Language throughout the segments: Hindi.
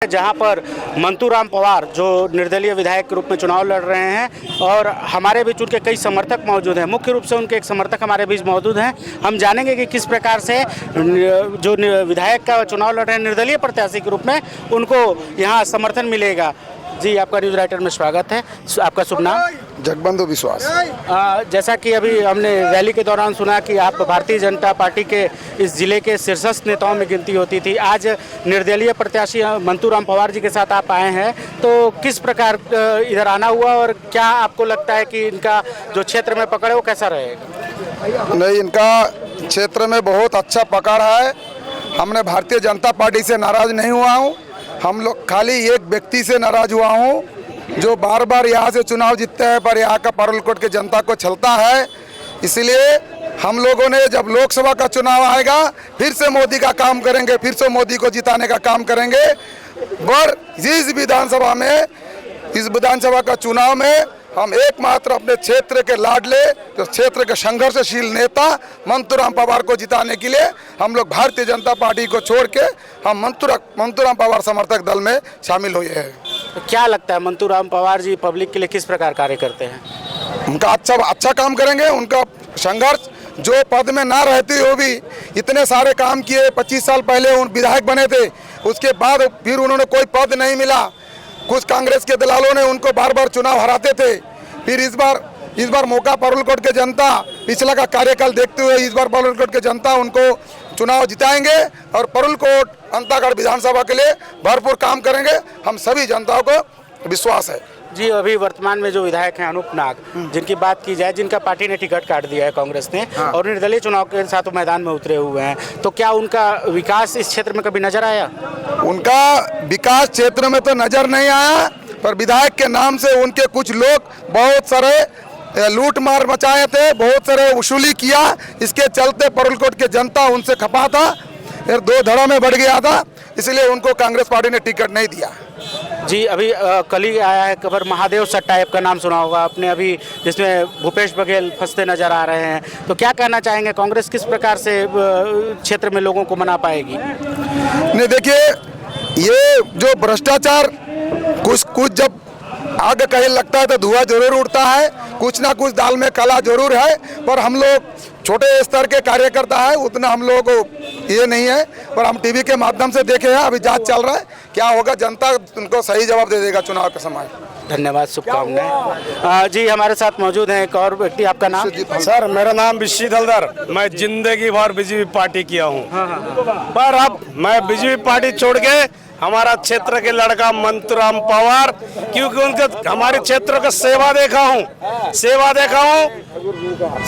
जहां पर मंतूराम पवार जो निर्दलीय विधायक के रूप में चुनाव लड़ रहे हैं और हमारे बीच उनके कई समर्थक मौजूद हैं। मुख्य रूप से उनके एक समर्थक हमारे बीच मौजूद हैं। हम जानेंगे कि किस प्रकार से जो विधायक का चुनाव लड़ रहे हैं निर्दलीय प्रत्याशी के रूप में उनको यहां समर्थन मिलेगा। जी, आपका न्यूज़ राइटर में स्वागत है। आपका शुभ नाम? जगबंधु विश्वास। जैसा कि अभी हमने रैली के दौरान सुना कि आप भारतीय जनता पार्टी के इस जिले के शीर्षस्थ नेताओं में गिनती होती थी। आज निर्दलीय प्रत्याशी मंतूराम पवार जी के साथ आप आए हैं, तो किस प्रकार इधर आना हुआ और क्या आपको लगता है कि इनका जो क्षेत्र में पकड़ है वो कैसा रहेगा? नहीं, इनका क्षेत्र में बहुत अच्छा पकड़ है। हमने भारतीय जनता पार्टी से नाराज नहीं हुआ हूँ। हम लोग खाली एक व्यक्ति से नाराज हुआ हूँ जो बार बार यहाँ से चुनाव जीतते हैं पर यहाँ का परलकोट के जनता को छलता है। इसलिए हम लोगों ने जब लोकसभा का चुनाव आएगा फिर से मोदी का काम करेंगे, फिर से मोदी को जिताने का काम करेंगे। और इस विधानसभा का चुनाव में हम एकमात्र अपने क्षेत्र के लाडले जो क्षेत्र के संघर्षशील नेता मंतूराम पवार को जिताने के लिए हम लोग भारतीय जनता पार्टी को छोड़ के हम मंतूराम पवार समर्थक दल में शामिल हुए हैं। तो क्या लगता है मंतूराम पवार जी पब्लिक के लिए किस प्रकार कार्य करते हैं? उनका अच्छा काम करेंगे। उनका संघर्ष जो पद में ना रहते हुए भी इतने सारे काम किए। 25 साल पहले उन विधायक बने थे, उसके बाद फिर उन्होंने कोई पद नहीं मिला। कुछ कांग्रेस के दलालों ने उनको बार बार चुनाव हराते थे। फिर इस बार मौका परलकोट के जनता पिछला का कार्यकाल देखते हुए इस बार परलकोट के जनता उनको चुनाव जिताएंगे और परलकोट अंतागढ़ विधानसभा के लिए भरपूर काम करेंगे। हम सभी जनताओं को विश्वास है। जी, अभी वर्तमान में जो विधायक हैं अनूप नाग, जिनकी बात की जाए, जिनका पार्टी ने टिकट काट दिया है कांग्रेस ने, और निर्दलीय चुनाव के साथ वो मैदान में उतरे हुए हैं, तो क्या उनका विकास इस क्षेत्र में कभी नजर आया? उनका विकास क्षेत्र में तो नजर नहीं आया, पर विधायक के नाम से उनके कुछ लोग बहुत सारे लूट मार मचाए थे, बहुत सारे वसूली किया। इसके चलते परलकोट के जनता उनसे खपा था, फिर दो धड़ा में बढ़ गया था, इसलिए उनको कांग्रेस पार्टी ने टिकट नहीं दिया। जी, अभी कल ही आया है खबर, महादेव सट्टायप का नाम सुना होगा आपने अभी, जिसमें भूपेश बघेल फंसते नजर आ रहे हैं, तो क्या कहना चाहेंगे? कांग्रेस किस प्रकार से क्षेत्र में लोगों को मना पाएगी? नहीं, देखिए, ये जो भ्रष्टाचार कुछ जब आग कहीं लगता है तो धुआं जरूर उड़ता है। कुछ ना कुछ दाल में काला जरूर है, पर हम लोग छोटे स्तर के कार्यकर्ता है, उतना हम लोगों को ये नहीं है। पर हम टीवी के माध्यम से देखे हैं, अभी जांच चल रहा है, क्या होगा जनता उनको सही जवाब दे देगा चुनाव के समय। धन्यवाद, शुभकामनाएं। जी, हमारे साथ मौजूद हैं एक और व्यक्ति। आपका नाम? सर, मेरा नाम विश्व दलदर। मैं जिंदगी भर बीजेपी पार्टी किया हूँ, पर अब मैं बीजेपी पार्टी छोड़ के हमारा क्षेत्र के लड़का मंतूराम पवार, क्योंकि उनके हमारे क्षेत्र का सेवा देखा हूँ।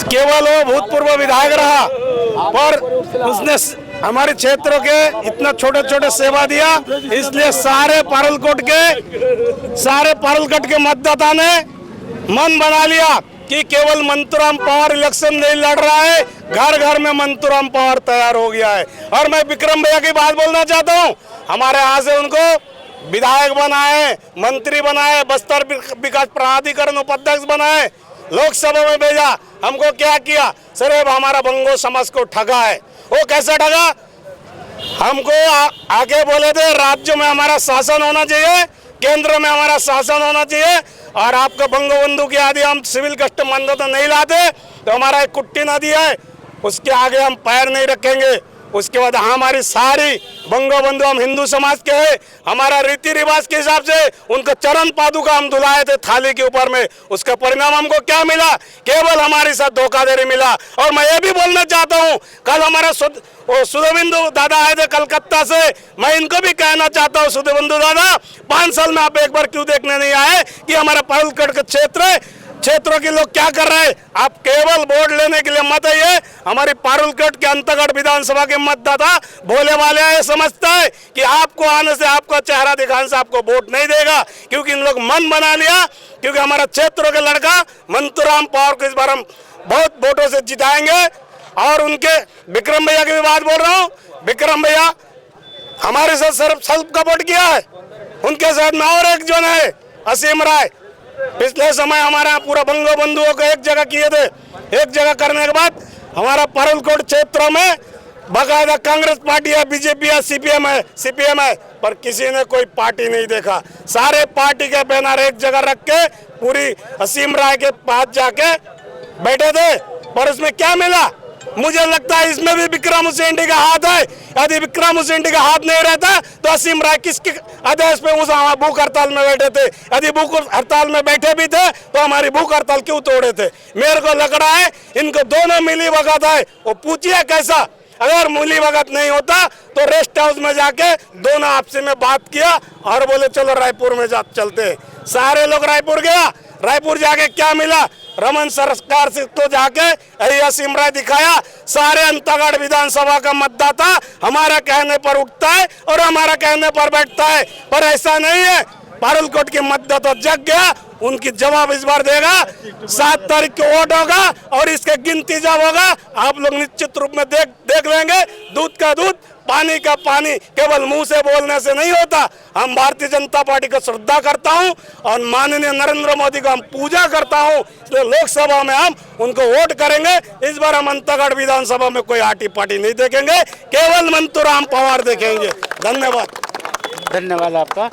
केवल वो भूतपूर्व विधायक रहा, पर उसने हमारे क्षेत्र के इतना छोटे छोटे सेवा दिया, इसलिए सारे पारलकोट के मतदाता ने मन बना लिया कि केवल मंतूराम पवार इलेक्शन नहीं लड़ रहा है, घर घर में मंतूराम पवार तैयार हो गया है। और मैं विक्रम भैया की बात बोलना चाहता हूँ। हमारे यहाँ से उनको विधायक बनाए, मंत्री बनाए, बस्तर विकास प्राधिकरण उपाध्यक्ष बनाए, लोकसभा में भेजा। हमको क्या किया? सिर्फ हमारा बंगो समाज को ठगा है। वो कैसे ठगा? हमको आगे बोले थे राज्य में हमारा शासन होना चाहिए, केंद्र में हमारा शासन होना चाहिए, और आपको बंगबंधु की आदि हम सिविल कस्टम मान्यता नहीं लाते तो हमारा एक कुट्टी नदी है, उसके आगे हम पैर नहीं रखेंगे। उसके बाद हमारी सारी बंगबंधु, हम हिंदू समाज के हैं, हमारा रीति रिवाज के हिसाब से उनका चरण पादुका हम धुलाए थे थाली के ऊपर में। उसका परिणाम हमको क्या मिला? केवल हमारे साथ धोखाधड़ी मिला। और मैं ये भी बोलना चाहता हूँ, कल हमारा सुधीबिंदु दादा आए थे कलकत्ता से, मैं इनको भी कहना चाहता हूँ, सुधीबिंदु दादा, 5 साल में आप एक बार क्यों देखने नहीं आए कि हमारा परलकोट का क्षेत्रों के लोग क्या कर रहे हैं? आप केवल वोट लेने के लिए मत आइए। हमारी परलकोट के अंतागढ़ विधानसभा के मतदाता भोले वाले ये समझता है कि आपको आने से, आपका चेहरा दिखाने से आपको वोट नहीं देगा, क्योंकि इन लोग मन बना लिया। क्योंकि हमारा क्षेत्रों के लड़का मंतूराम पवार को इस बार हम बहुत वोटों से जिताएंगे। और उनके विक्रम भैया की भी बात बोल रहा हूँ। विक्रम भैया हमारे साथ सिर्फ कपट किया है, उनके साथ में और एक जन है असीम राय। पिछले समय हमारा पूरा बंगबंधुओं को एक जगह किए थे। एक जगह करने के बाद हमारा परलकोट क्षेत्रों में बाकायदा कांग्रेस पार्टी है, बीजेपी है, सीपीएम है, पर किसी ने कोई पार्टी नहीं देखा। सारे पार्टी के बैनर एक जगह रख के पूरी असीम राय के पास जाके बैठे थे, पर उसमें क्या मिला? मुझे लगता है इसमें भी विक्रम उसेंडी का हाथ है। यदि विक्रम उसेंडी का हाथ नहीं रहता तो असीम राय किसके आदेश पे उस भूख हड़ताल में बैठे थे? यदि भूख हड़ताल में बैठे भी थे तो हमारी भूख हड़ताल क्यों तोड़े थे? मेरे को लग रहा है इनको दोनों मिली भगत है। वो पूछिए कैसा? अगर मिली भगत नहीं होता तो रेस्ट हाउस में जाके दोनों आपसी में बात किया और बोले चलो रायपुर में चलते। सारे लोग रायपुर गया, रायपुर जाके क्या मिला? रमन सरकार से तो जाके असीम राय दिखाया। सारे अंतागढ़ विधानसभा का मतदाता हमारा कहने पर उठता है और हमारा कहने पर बैठता है, पर ऐसा नहीं है। पारुलकोट की मतदाता जग गया, उनकी जवाब इस बार देगा। 7 तारीख को वोट होगा और इसके गिनती जब होगा आप लोग निश्चित रूप में देख लेंगे। दूध का दूध, पानी का पानी केवल मुंह से बोलने से नहीं होता। हम भारतीय जनता पार्टी को श्रद्धा करता हूं और माननीय नरेंद्र मोदी को हम पूजा करता हूं, इसलिए लोकसभा में हम उनको वोट करेंगे। इस बार हम अंतागढ़ विधानसभा में कोई आटी पार्टी नहीं देखेंगे, केवल मंतूराम पवार देखेंगे। धन्यवाद। धन्यवाद आपका।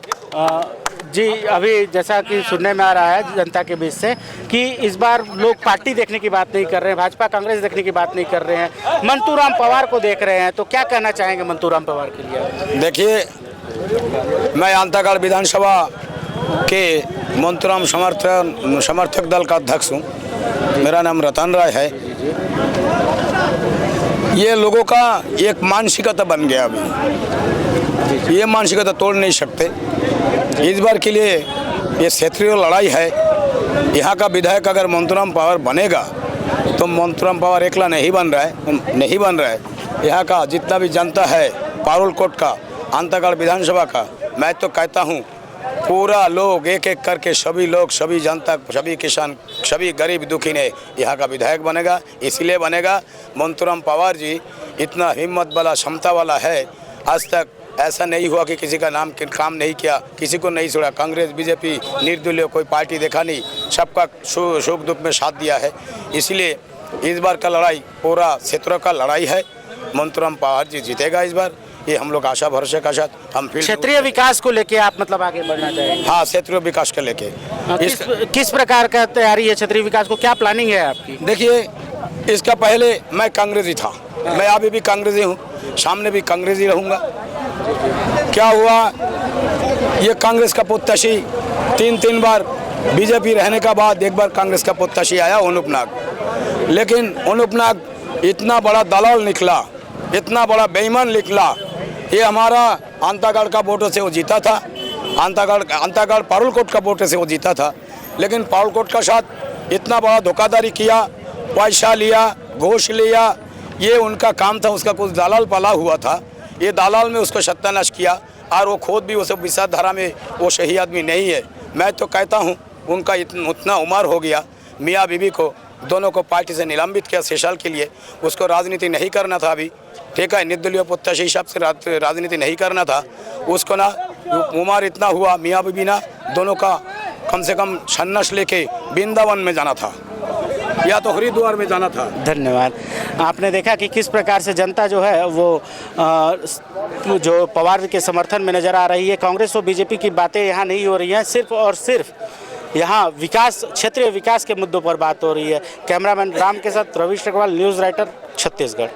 जी, अभी जैसा कि सुनने में आ रहा है जनता के बीच से कि इस बार लोग पार्टी देखने की बात नहीं कर रहे हैं, भाजपा कांग्रेस देखने की बात नहीं कर रहे हैं, मंतूराम पवार को देख रहे हैं, तो क्या कहना चाहेंगे मंतूराम पवार के लिए? देखिए, मैं अंतागढ़ विधानसभा के मंतूराम समर्थक दल का अध्यक्ष हूँ। मेरा नाम रतन राय है। ये लोगों का एक मानसिकता बन गया। अभी ये मानसिकता तोड़ नहीं सकते। इस बार के लिए ये क्षेत्रीय लड़ाई है। यहाँ का विधायक अगर मंतूराम पवार बनेगा तो मंतूराम पवार एकला नहीं बन रहा है। यहाँ का जितना भी जनता है पारुलकोट का, अंतागढ़ विधानसभा का, मैं तो कहता हूँ पूरा लोग एक एक करके सभी लोग, सभी जनता, सभी किसान, सभी गरीब दुखी ने यहाँ का विधायक बनेगा। इसलिए बनेगा मंतूराम पवार जी इतना हिम्मत वाला, क्षमता वाला है। आज तक ऐसा नहीं हुआ कि किसी का नाम काम नहीं किया, किसी को नहीं छोड़ा। कांग्रेस, बीजेपी, निर्दलीय कोई पार्टी देखा नहीं, सबका सुख दुख में साथ दिया है। इसलिए इस बार का लड़ाई पूरा क्षेत्र का लड़ाई है। मंतूराम पवार जी जीतेगा इस बार, ये हम लोग आशा भरोसे के साथ हम क्षेत्रीय विकास को लेके आप मतलब आगे बढ़ना चाहेंगे? हाँ, क्षेत्रीय विकास को लेके किस प्रकार का तैयारी है क्षेत्रीय विकास को? क्या प्लानिंग है आपकी? देखिए, इसका पहले मैं कांग्रेसी था, मैं अभी भी कांग्रेसी हूँ, सामने भी कांग्रेसी रहूँगा। क्या हुआ, ये कांग्रेस का प्रत्याशी 3 बार बीजेपी रहने का बाद एक बार कांग्रेस का प्रत्याशी आया अनूप नाग। लेकिन अनूप नाग इतना बड़ा दलाल निकला, इतना बड़ा बेईमान निकला। ये हमारा अंतागढ़ का वोटों से वो जीता था, अंतागढ़ पारुलकोट का वोटों से वो जीता था। लेकिन पारुलकोट का साथ इतना बड़ा धोखाधड़ी किया, पैसा लिया, घूस लिया, ये उनका काम था। उसका कुछ दलाल पाला हुआ था, ये दलाल में उसको सत्यानाश किया और वो खुद भी उस विचारधारा में वो सही आदमी नहीं है। मैं तो कहता हूँ उनका उतना उम्र हो गया, मियाँ बीवी को दोनों को पार्टी से निलंबित किया 6 साल के लिए। उसको राजनीति नहीं करना था अभी, ठीक है, निर्दलीय प्रत्याशी हिसाब से राजनीति नहीं करना था उसको। ना उम्र इतना हुआ, मियाँ बीवी ना दोनों का कम से कम सन्यास लेके वृंदावन में जाना था या तो हरिद्वार में जाना था। धन्यवाद। आपने देखा कि किस प्रकार से जनता जो है वो जो पवार के समर्थन में नज़र आ रही है। कांग्रेस और बीजेपी की बातें यहाँ नहीं हो रही हैं, सिर्फ और सिर्फ यहाँ विकास, क्षेत्रीय विकास के मुद्दों पर बात हो रही है। कैमरामैन राम के साथ रविश अग्रवाल, न्यूज़ राइटर, छत्तीसगढ़।